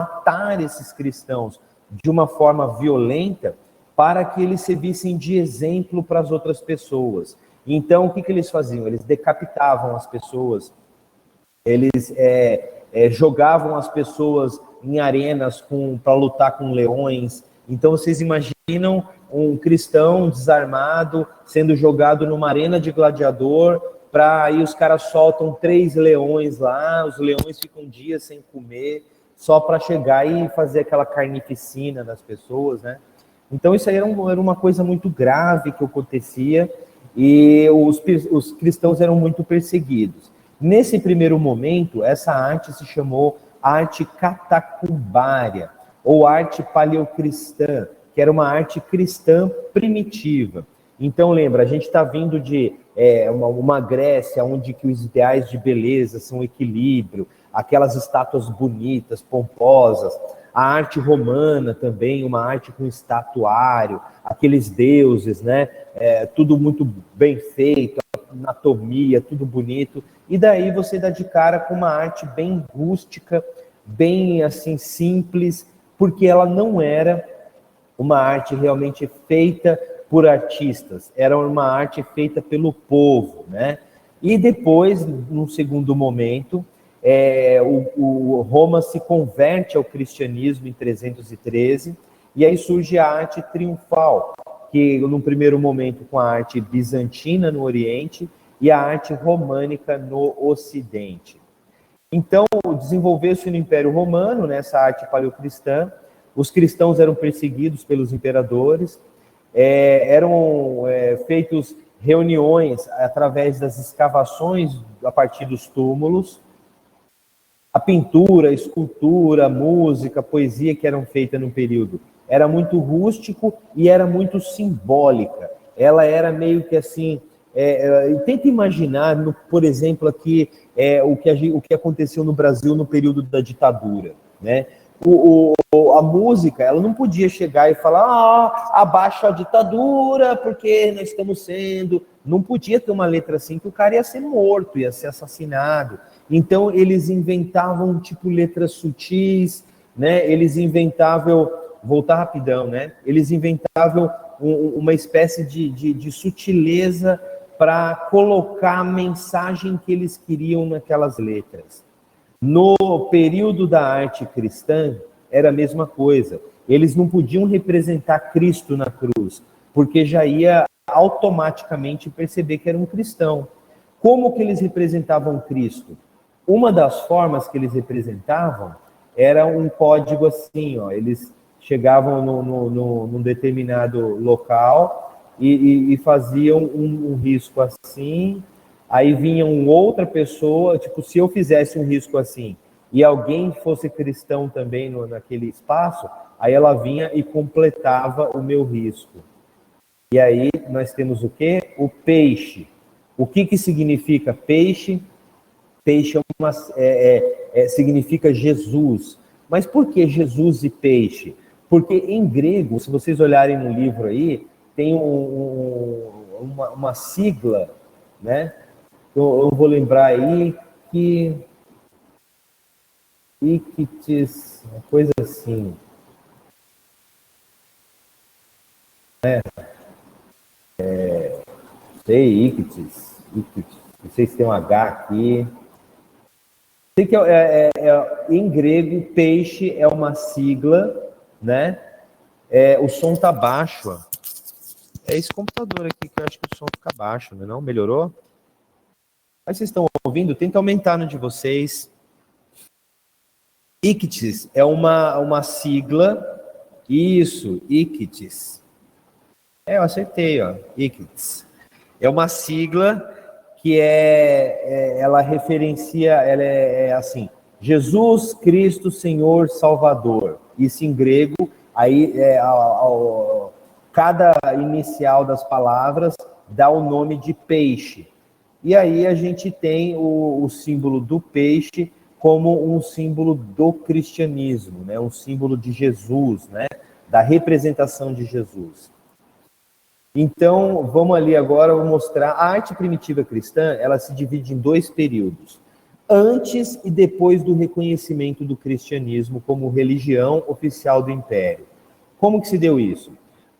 matar esses cristãos de uma forma violenta para que eles servissem de exemplo para as outras pessoas. Então, o que eles faziam? Eles decapitavam as pessoas, eles jogavam as pessoas em arenas para lutar com leões. Então, vocês imaginam um cristão desarmado sendo jogado numa arena de gladiador, aí os caras soltam 3 leões lá, os leões ficam dias sem comer, só para chegar e fazer aquela carnificina nas pessoas, né? Então, isso aí era uma coisa muito grave que acontecia, e os cristãos eram muito perseguidos. Nesse primeiro momento, essa arte se chamou arte catacumbária, ou arte paleocristã, que era uma arte cristã primitiva. Então, lembra, a gente está vindo de uma Grécia, onde que os ideais de beleza são equilíbrio, aquelas estátuas bonitas, pomposas. A arte romana também, uma arte com estatuário, aqueles deuses, né? Tudo muito bem feito, anatomia, tudo bonito. E daí você dá de cara com uma arte bem rústica, bem assim simples, porque ela não era uma arte realmente feita por artistas, era uma arte feita pelo povo, né? E depois, num segundo momento, o Roma se converte ao cristianismo em 313, e aí surge a arte triunfal, que num primeiro momento com a arte bizantina no Oriente e a arte românica no Ocidente. Então, desenvolveu-se no Império Romano, nessa arte paleocristã, os cristãos eram perseguidos pelos imperadores, eram feitas reuniões através das escavações a partir dos túmulos. A pintura, a escultura, a música, a poesia que eram feitas no período era muito rústico e era muito simbólica. Ela era meio que assim... tenta imaginar, por exemplo, aqui o que aconteceu no Brasil no período da ditadura, né? A música, ela não podia chegar e falar abaixa a ditadura, porque nós estamos sendo... Não podia ter uma letra assim, que o cara ia ser morto, ia ser assassinado. Então, eles inventavam, tipo, letras sutis, né? Eles inventavam... Voltar rapidão, né? Eles inventavam uma espécie de sutileza para colocar a mensagem que eles queriam naquelas letras. No período da arte cristã, era a mesma coisa. Eles não podiam representar Cristo na cruz, porque já ia automaticamente perceber que era um cristão. Como que eles representavam Cristo? Uma das formas que eles representavam era um código assim, ó. Eles chegavam num determinado local e faziam um risco assim, aí vinha outra pessoa, tipo, se eu fizesse um risco assim, e alguém fosse cristão também naquele espaço, aí ela vinha e completava o meu risco. E aí nós temos o quê? O peixe. O que significa peixe? Peixe significa Jesus. Mas por que Jesus e peixe? Porque em grego, se vocês olharem no livro aí, tem uma sigla, né? Eu vou lembrar aí que... Ictis, uma coisa assim. Sei, Ictis. Não sei se tem um H aqui. Sei que em grego, peixe é uma sigla, né? O som tá baixo, ó. É esse computador aqui que eu acho que o som fica baixo, não? Melhorou? Mas vocês estão ouvindo? Tenta aumentar no de vocês. Ictis é uma sigla. Isso, Ictis. Eu acertei, ó. Ictis. É uma sigla que ela referencia, ela é assim, Jesus Cristo Senhor Salvador. Isso em grego, aí cada inicial das palavras dá o nome de peixe. E aí a gente tem o símbolo do peixe como um símbolo do cristianismo, né? Um símbolo de Jesus, né? Da representação de Jesus. Então, vamos ali agora, eu vou mostrar. A arte primitiva cristã, ela se divide em 2 períodos. antes e depois do reconhecimento do cristianismo como religião oficial do Império. Como que se deu isso?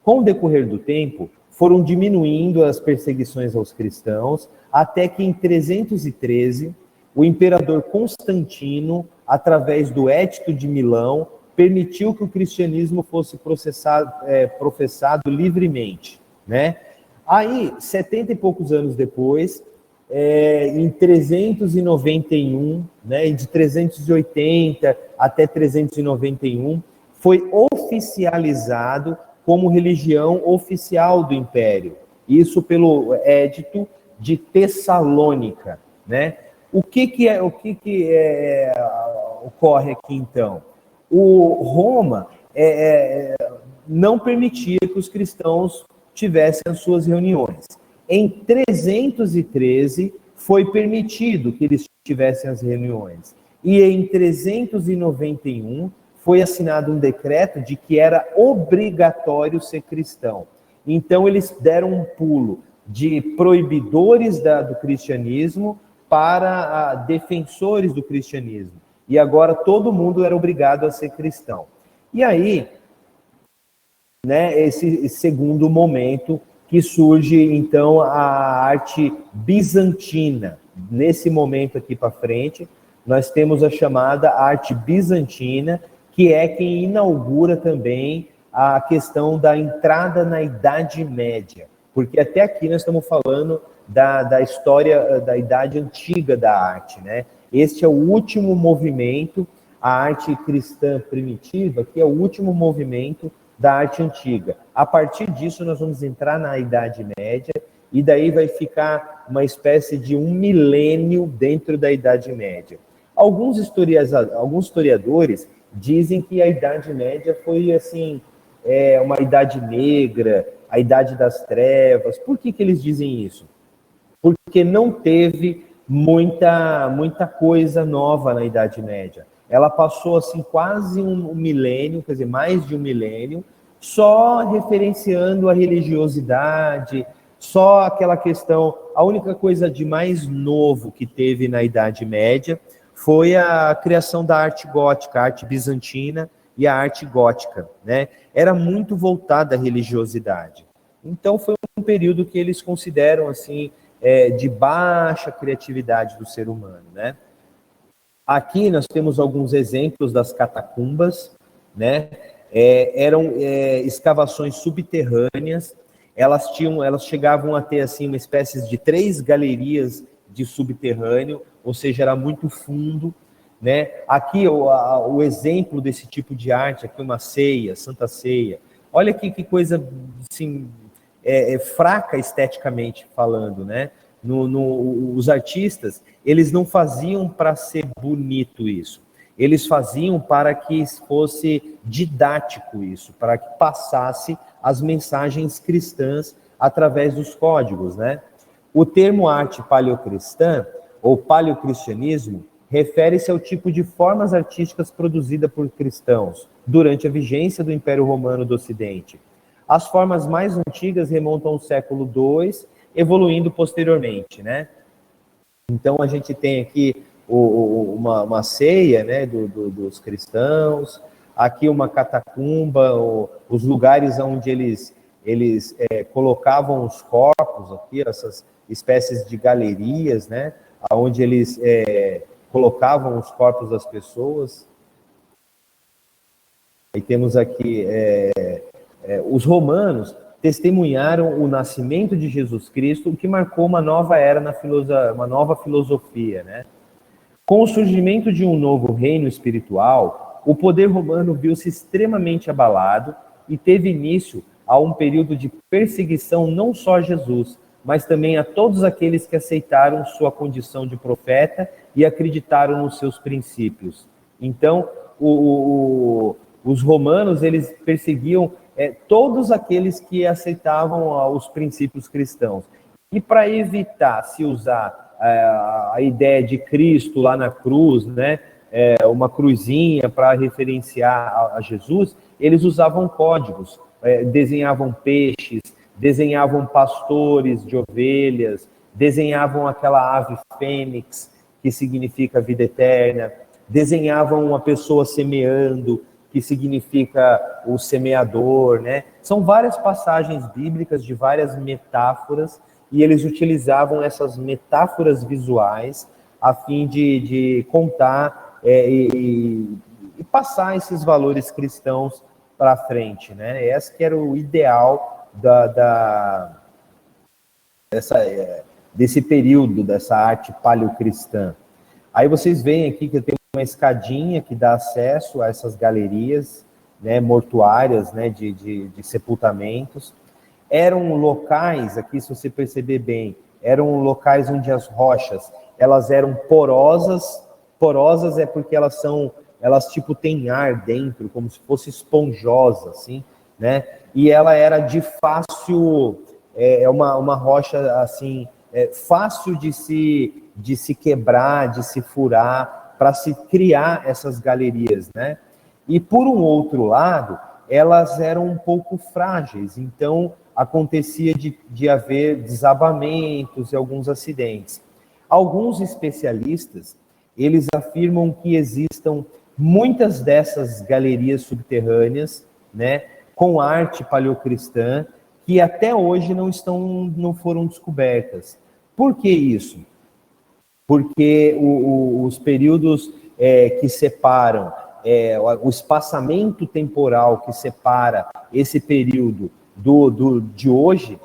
Com o decorrer do tempo, foram diminuindo as perseguições aos cristãos, até que em 313, o imperador Constantino, através do Edito de Milão, permitiu que o cristianismo fosse professado livremente, né? Aí, 70 e poucos anos depois, em 391, né, de 380 até 391, foi oficializado como religião oficial do Império. Isso pelo Edito de Tessalônica, né? O que ocorre aqui então? Roma não permitia que os cristãos tivessem as suas reuniões. Em 313 foi permitido que eles tivessem as reuniões. E em 391 foi assinado um decreto de que era obrigatório ser cristão. Então eles deram um pulo de proibidores do cristianismo para defensores do cristianismo. E agora todo mundo era obrigado a ser cristão. E aí, né, esse segundo momento que surge, então, a arte bizantina. Nesse momento aqui para frente, nós temos a chamada arte bizantina, que é quem inaugura também a questão da entrada na Idade Média. Porque até aqui nós estamos falando da história da Idade Antiga da arte, né? Este é o último movimento, a arte cristã primitiva, que é o último movimento da arte antiga. A partir disso, nós vamos entrar na Idade Média, e daí vai ficar uma espécie de um milênio dentro da Idade Média. Alguns historiadores dizem que a Idade Média foi, assim, uma Idade Negra, a Idade das Trevas. Por que eles dizem isso? Porque não teve muita coisa nova na Idade Média. Ela passou assim quase um milênio, quer dizer, mais de um milênio, só referenciando a religiosidade, só aquela questão. A única coisa de mais novo que teve na Idade Média foi a criação da arte gótica, a arte bizantina e a arte gótica, né? Era muito voltada à religiosidade. Então foi um período que eles consideram assim de baixa criatividade do ser humano, né? Aqui nós temos alguns exemplos das catacumbas, né? Eram escavações subterrâneas. Elas chegavam a ter assim uma espécie de 3 galerias de subterrâneo, ou seja, era muito fundo, né? Aqui o exemplo desse tipo de arte, aqui uma ceia, Santa Ceia. Olha que coisa assim, fraca esteticamente falando, né? Os artistas, eles não faziam para ser bonito isso. Eles faziam para que fosse didático isso, para que passasse as mensagens cristãs através dos códigos, né? O termo arte paleocristã, ou paleocristianismo, refere-se ao tipo de formas artísticas produzida por cristãos durante a vigência do Império Romano do Ocidente. As formas mais antigas remontam ao século II, evoluindo posteriormente, né? Então a gente tem aqui uma ceia, né, dos cristãos, aqui uma catacumba, os lugares onde eles colocavam os corpos, aqui essas espécies de galerias, né, onde eles colocavam os corpos das pessoas. E temos aqui os romanos testemunharam o nascimento de Jesus Cristo, o que marcou uma nova era uma nova filosofia, né? Com o surgimento de um novo reino espiritual, o poder romano viu-se extremamente abalado e teve início a um período de perseguição não só a Jesus, mas também a todos aqueles que aceitaram sua condição de profeta e acreditaram nos seus princípios. Então, os romanos, eles perseguiam todos aqueles que aceitavam os princípios cristãos. E para evitar se usar a ideia de Cristo lá na cruz, né, uma cruzinha para referenciar a Jesus, eles usavam códigos, desenhavam peixes, desenhavam pastores de ovelhas, desenhavam aquela ave fênix, que significa vida eterna, desenhavam uma pessoa semeando, que significa o semeador, né? São várias passagens bíblicas de várias metáforas, e eles utilizavam essas metáforas visuais a fim de contar e passar esses valores cristãos para frente, né? Esse que era o ideal desse período, dessa arte paleocristã. Aí vocês veem aqui que tem uma escadinha que dá acesso a essas galerias, né, mortuárias, né, de sepultamentos. Eram locais, aqui se você perceber bem, eram locais onde as rochas, elas eram porosas. Porosas é porque elas tipo têm ar dentro, como se fosse esponjosa, assim, né? E ela era de fácil, uma rocha assim, fácil de se quebrar, de se furar, para se criar essas galerias, né? E por um outro lado, elas eram um pouco frágeis, então acontecia de haver desabamentos e alguns acidentes. Alguns especialistas, eles afirmam que existam muitas dessas galerias subterrâneas, né, com arte paleocristã, que até hoje não foram descobertas. Por que isso? Porque os períodos que separam, o espaçamento temporal que separa esse período de hoje,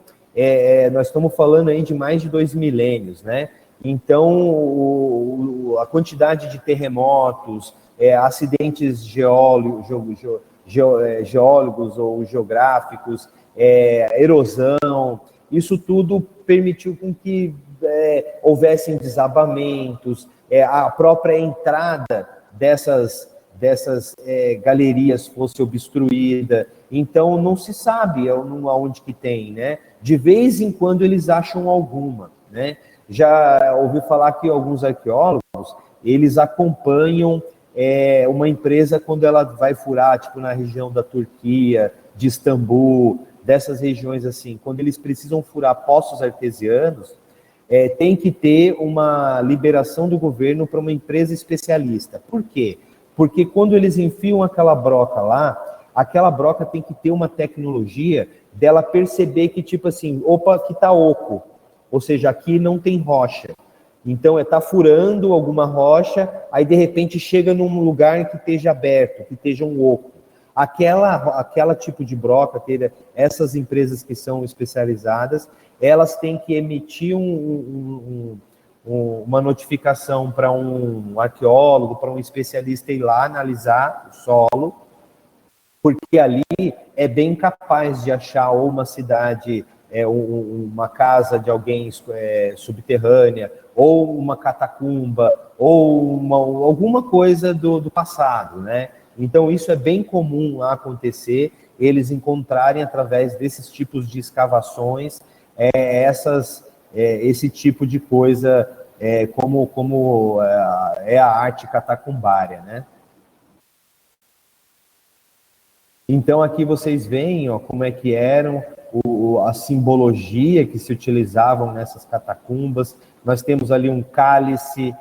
nós estamos falando aí de mais de 2 milênios, né? Então, a quantidade de terremotos, acidentes geólogos ou geográficos, erosão, isso tudo permitiu com que houvessem desabamentos, a própria entrada dessas galerias fosse obstruída. Então, não se sabe aonde que tem, né? De vez em quando eles acham alguma, né? Já ouvi falar que alguns arqueólogos, eles acompanham uma empresa quando ela vai furar, tipo na região da Turquia, de Istambul, dessas regiões assim, quando eles precisam furar poços artesianos, tem que ter uma liberação do governo para uma empresa especialista. Por quê? Porque quando eles enfiam aquela broca lá, aquela broca tem que ter uma tecnologia dela perceber que, tipo assim, opa, aqui está oco, ou seja, aqui não tem rocha. Então, está furando alguma rocha, aí de repente chega num lugar que esteja aberto, que esteja um oco. Aquela tipo de broca, essas empresas que são especializadas, elas têm que emitir uma notificação para um arqueólogo, para um especialista ir lá analisar o solo, porque ali é bem capaz de achar ou uma cidade, uma casa de alguém subterrânea, ou uma catacumba, ou alguma coisa do passado, né? Então, isso é bem comum a acontecer, eles encontrarem, através desses tipos de escavações, esse tipo de coisa, como é a arte catacumbária, né? Então, aqui vocês veem como é que eram a simbologia que se utilizavam nessas catacumbas. Nós temos ali um cálice,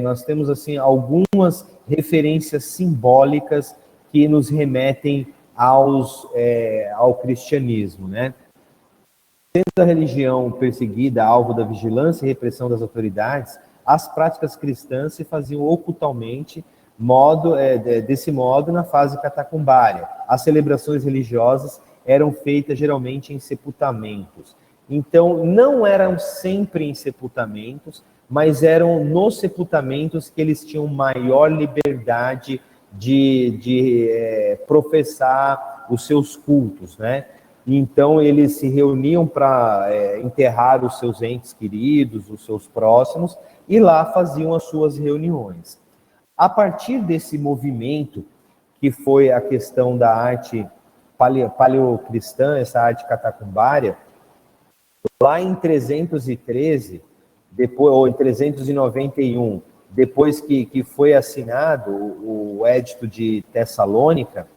nós temos assim algumas referências simbólicas que nos remetem ao cristianismo, né? Sendo a religião perseguida, alvo da vigilância e repressão das autoridades, as práticas cristãs se faziam ocultamente, desse modo na fase catacumbária. As celebrações religiosas eram feitas geralmente em sepultamentos. Então, não eram sempre em sepultamentos, mas eram nos sepultamentos que eles tinham maior liberdade de professar os seus cultos, né? Então, eles se reuniam para enterrar os seus entes queridos, os seus próximos, e lá faziam as suas reuniões. A partir desse movimento, que foi a questão da arte paleocristã, essa arte catacumbária, lá em 313, ou em 391, depois que foi assinado o Edito de Tessalônica,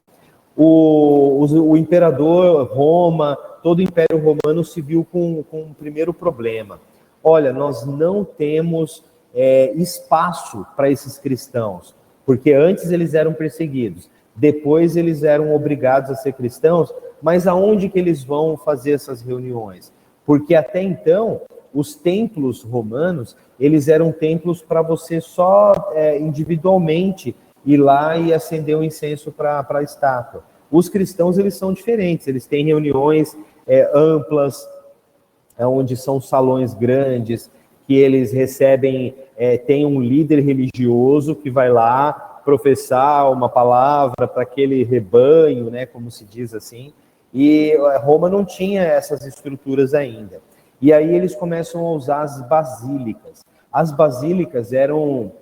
o imperador Roma, todo o Império Romano se viu com um primeiro problema. Olha, nós não temos espaço para esses cristãos, porque antes eles eram perseguidos, depois eles eram obrigados a ser cristãos, mas aonde que eles vão fazer essas reuniões? Porque até então, os templos romanos, eles eram templos para você só individualmente ir lá e acender um incenso para a estátua. Os cristãos, eles são diferentes, eles têm reuniões amplas, onde são salões grandes, que eles recebem, tem um líder religioso que vai lá professar uma palavra para aquele rebanho, né, como se diz assim, e Roma não tinha essas estruturas ainda. E aí eles começam a usar as basílicas. As basílicas eram...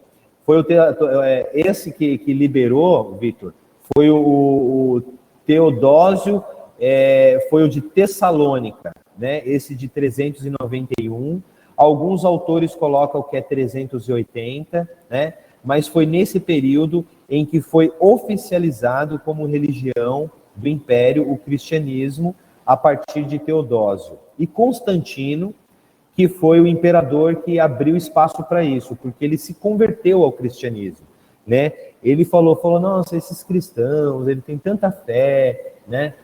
esse que liberou, Vitor, foi o Teodósio, foi o de Tessalônica, né? Esse de 391. Alguns autores colocam que é 380, né? Mas foi nesse período em que foi oficializado como religião do Império o cristianismo, a partir de Teodósio. E Constantino, que foi o imperador que abriu espaço para isso, porque ele se converteu ao cristianismo, né? Ele falou, nossa, esses cristãos, eles têm tanta fé, né?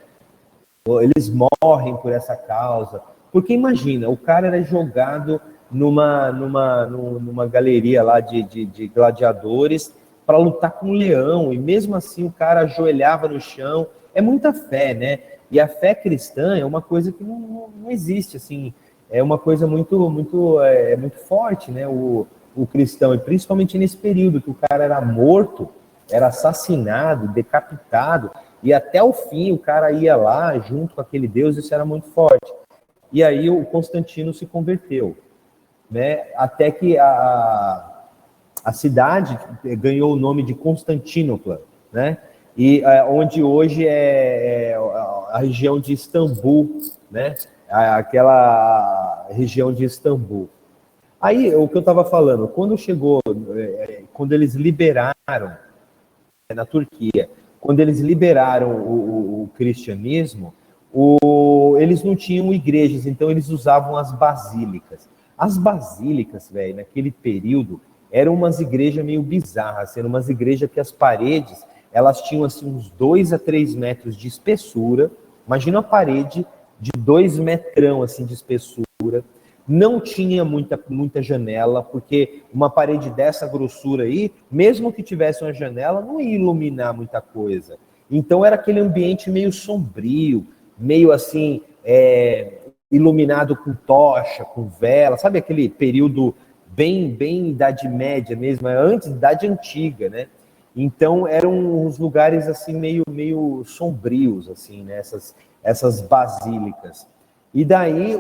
Eles morrem por essa causa. Porque imagina, o cara era jogado numa galeria lá de gladiadores para lutar com um leão, e mesmo assim o cara ajoelhava no chão. É muita fé, né? E a fé cristã é uma coisa que não existe, assim, é uma coisa muito forte, né? O cristão, e principalmente nesse período que o cara era morto, era assassinado, decapitado, e até o fim o cara ia lá junto com aquele Deus, isso era muito forte. E aí o Constantino se converteu, né? Até que a cidade ganhou o nome de Constantinopla, né? E onde hoje é a região de Istambul, né? Aquela região de Istambul. Aí, o que eu estava falando, quando eles liberaram, na Turquia, quando eles liberaram o cristianismo, eles não tinham igrejas, então eles usavam as basílicas. As basílicas, velho, naquele período, eram umas igrejas meio bizarras, eram umas igrejas que as paredes, elas tinham assim uns 2 a 3 metros de espessura. Imagina uma parede de 2 metrão assim de espessura. Não tinha muita janela, porque uma parede dessa grossura aí, mesmo que tivesse uma janela, não ia iluminar muita coisa. Então era aquele ambiente meio sombrio, meio assim, iluminado com tocha, com vela, sabe aquele período bem Idade Média mesmo, antes da Idade Antiga, né? Então eram uns lugares assim meio sombrios, assim, né? Essas basílicas. E daí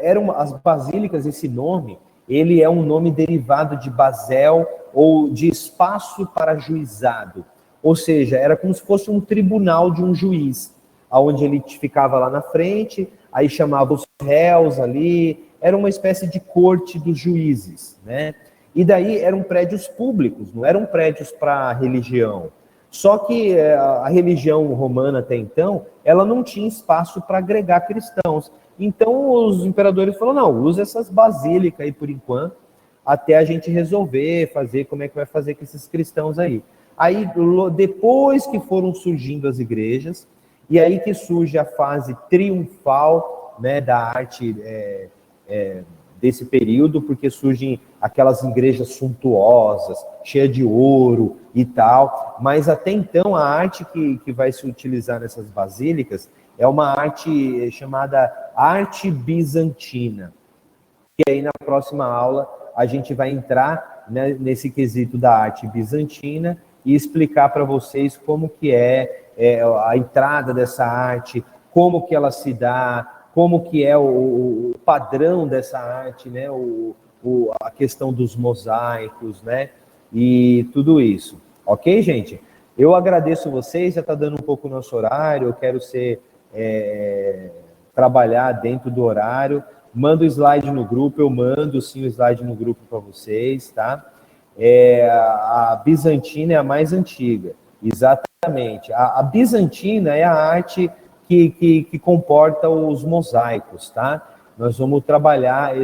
eram as basílicas, esse nome, ele é um nome derivado de basel ou de espaço para juizado. Ou seja, era como se fosse um tribunal de um juiz, onde ele ficava lá na frente, aí chamava os réus ali, era uma espécie de corte dos juízes, né? E daí eram prédios públicos, não eram prédios para religião. Só que a religião romana até então, ela não tinha espaço para agregar cristãos. Então os imperadores falaram, não, usa essas basílicas aí por enquanto, até a gente resolver fazer como é que vai fazer com esses cristãos aí. Aí depois que foram surgindo as igrejas, e aí que surge a fase triunfal, né, da arte desse período, porque surgem aquelas igrejas suntuosas, cheias de ouro e tal, mas até então a arte que vai se utilizar nessas basílicas é uma arte chamada arte bizantina, que aí na próxima aula a gente vai entrar, né, nesse quesito da arte bizantina e explicar para vocês como que é a entrada dessa arte, como que ela se dá, como que é o padrão dessa arte, né? A questão dos mosaicos, né? E tudo isso. Ok, gente? Eu agradeço vocês, já está dando um pouco o nosso horário, eu quero trabalhar dentro do horário. Manda o slide no grupo, eu mando sim o slide no grupo para vocês, tá? A bizantina é a mais antiga, exatamente. A bizantina é a arte que comporta os mosaicos, tá? Nós vamos trabalhar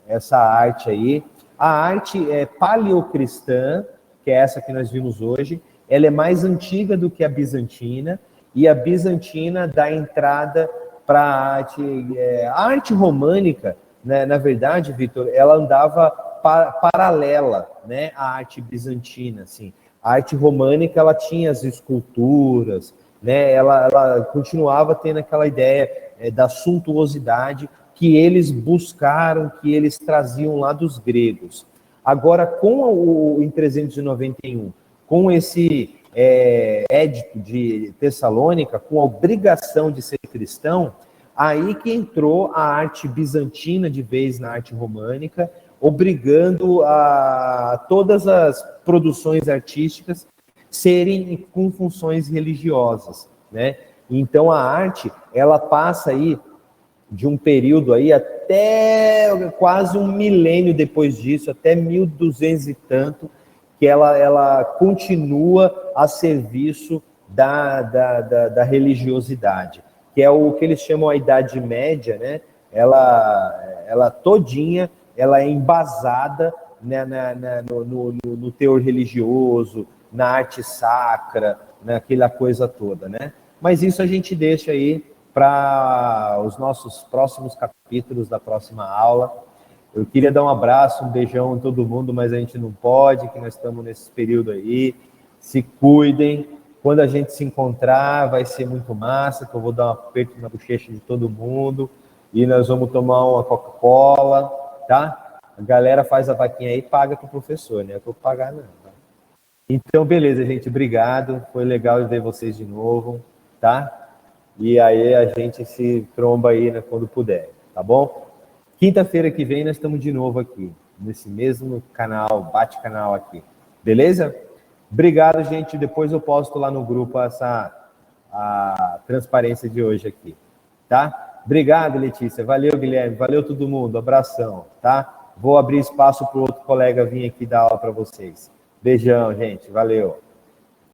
essa arte aí. A arte é paleocristã, que é essa que nós vimos hoje, ela é mais antiga do que a bizantina, e a bizantina dá entrada para a arte românica, né, na verdade, Vitor, ela andava paralela, né, à arte bizantina, assim. A arte românica, ela tinha as esculturas, né, ela continuava tendo aquela ideia da suntuosidade que eles buscaram, que eles traziam lá dos gregos. Agora, em 391, com esse édito de Tessalônica, com a obrigação de ser cristão, aí que entrou a arte bizantina de vez na arte românica, obrigando a todas as produções artísticas serem com funções religiosas, né? Então a arte, ela passa aí de um período aí até quase um milênio depois disso, até 1200 e tanto, que ela continua a serviço da religiosidade, que é o que eles chamam a Idade Média, né? Ela todinha, ela é embasada, né, no teor religioso, na arte sacra, naquela coisa toda, né? Mas isso a gente deixa aí para os nossos próximos capítulos da próxima aula. Eu queria dar um abraço, um beijão em todo mundo, mas a gente não pode, que nós estamos nesse período aí. Se cuidem. Quando a gente se encontrar, vai ser muito massa, que eu vou dar um aperto na bochecha de todo mundo e nós vamos tomar uma Coca-Cola, tá? A galera faz a vaquinha aí e paga pro professor, né? Eu vou pagar não. Tá? Então, beleza, gente. Obrigado. Foi legal ver vocês de novo, tá? E aí a gente se tromba aí, né, quando puder, tá bom? Quinta-feira que vem nós estamos de novo aqui, nesse mesmo canal, bate-canal aqui. Beleza? Obrigado, gente. Depois eu posto lá no grupo a transparência de hoje aqui, tá? Obrigado, Letícia. Valeu, Guilherme. Valeu todo mundo. Abração, tá? Vou abrir espaço para o outro colega vir aqui dar aula para vocês. Beijão, gente. Valeu.